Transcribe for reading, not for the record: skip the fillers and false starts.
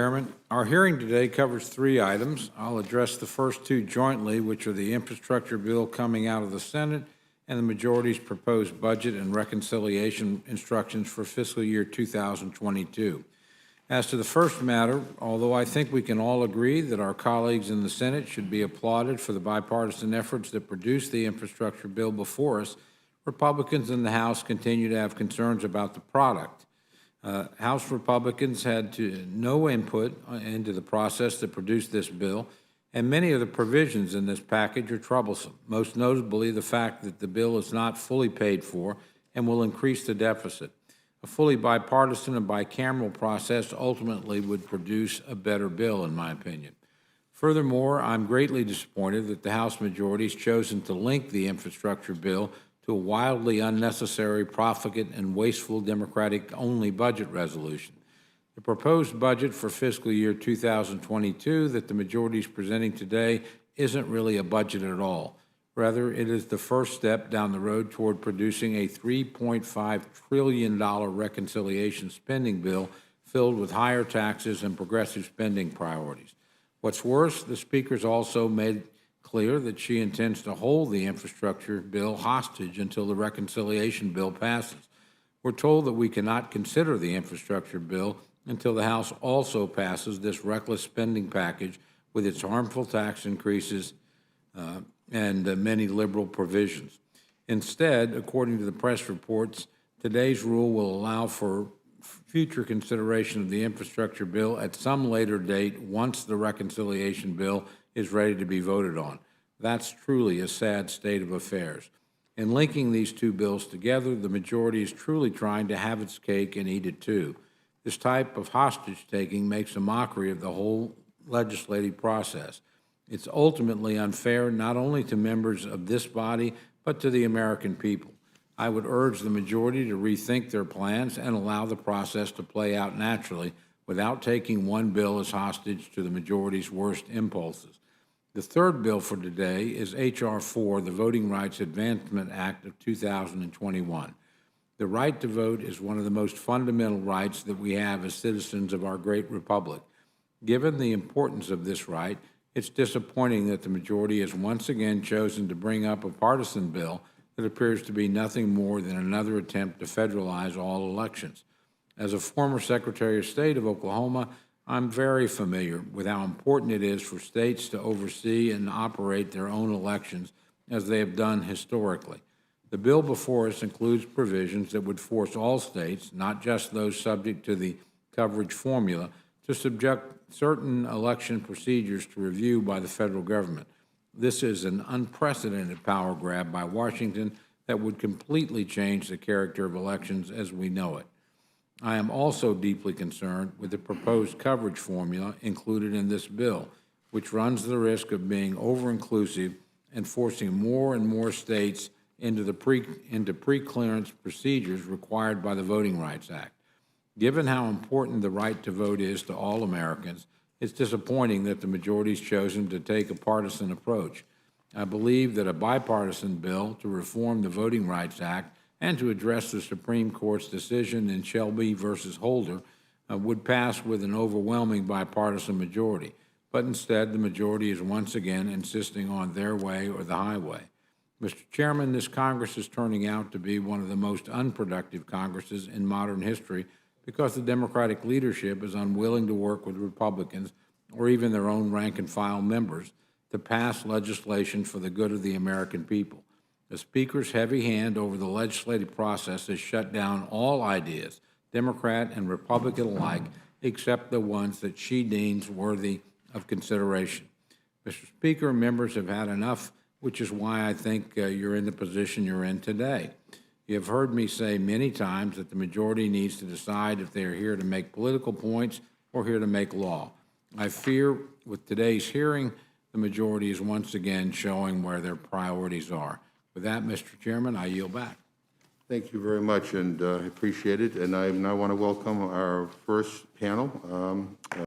Chairman, our hearing today covers 3 items. I'll address the first 2 jointly, which are the infrastructure bill coming out of the Senate and the majority's proposed budget and reconciliation instructions for fiscal year 2022. As to the first matter, although I think we can all agree that our colleagues in the Senate should be applauded for the bipartisan efforts that produced the infrastructure bill before us, Republicans in the House continue to have concerns about the product. House Republicans had no input into the process that produced this bill, and many of the provisions in this package are troublesome, most notably the fact that the bill is not fully paid for and will increase the deficit. A fully bipartisan and bicameral process ultimately would produce a better bill, in my opinion. Furthermore, I'm greatly disappointed that the House majority has chosen to link the infrastructure bill to a wildly unnecessary, profligate, and wasteful Democratic-only budget resolution. The proposed budget for fiscal year 2022 that the majority is presenting today isn't really a budget at all. Rather, it is the first step down the road toward producing a $3.5 trillion reconciliation spending bill filled with higher taxes and progressive spending priorities. What's worse, the Speaker's also made clear that she intends to hold the infrastructure bill hostage until the reconciliation bill passes. We're told that we cannot consider the infrastructure bill until the House also passes this reckless spending package with its harmful tax increases and many liberal provisions. Instead, according to the press reports, today's rule will allow for future consideration of the infrastructure bill at some later date once the reconciliation bill is ready to be voted on. That's truly a sad state of affairs. In linking these 2 bills together, the majority is truly trying to have its cake and eat it too. This type of hostage-taking makes a mockery of the whole legislative process. It's ultimately unfair not only to members of this body, but to the American people. I would urge the majority to rethink their plans and allow the process to play out naturally without taking one bill as hostage to the majority's worst impulses. The third bill for today is H.R. 4, the Voting Rights Advancement Act of 2021. The right to vote is one of the most fundamental rights that we have as citizens of our great republic. Given the importance of this right, it's disappointing that the majority has once again chosen to bring up a partisan bill that appears to be nothing more than another attempt to federalize all elections. As a former Secretary of State of Oklahoma, I'm very familiar with how important it is for states to oversee and operate their own elections, as they have done historically. The bill before us includes provisions that would force all states, not just those subject to the coverage formula, to subject certain election procedures to review by the federal government. This is an unprecedented power grab by Washington that would completely change the character of elections as we know it. I am also deeply concerned with the proposed coverage formula included in this bill, which runs the risk of being over-inclusive and forcing more and more states into pre-clearance procedures required by the Voting Rights Act. Given how important the right to vote is to all Americans, it's disappointing that the majority has chosen to take a partisan approach. I believe that a bipartisan bill to reform the Voting Rights Act and to address the Supreme Court's decision in Shelby versus Holder would pass with an overwhelming bipartisan majority. But instead, the majority is once again insisting on their way or the highway. Mr. Chairman, this Congress is turning out to be one of the most unproductive Congresses in modern history because the Democratic leadership is unwilling to work with Republicans or even their own rank-and-file members to pass legislation for the good of the American people. The Speaker's heavy hand over the legislative process has shut down all ideas, Democrat and Republican alike, except the ones that she deems worthy of consideration. Mr. Speaker, members have had enough, which is why I think you're in the position you're in today. You have heard me say many times that the majority needs to decide if they are here to make political points or here to make law. I fear with today's hearing, the majority is once again showing where their priorities are. With that, Mr. Chairman, I yield back. Thank you very much, and I appreciate it. And I now want to welcome our first panel.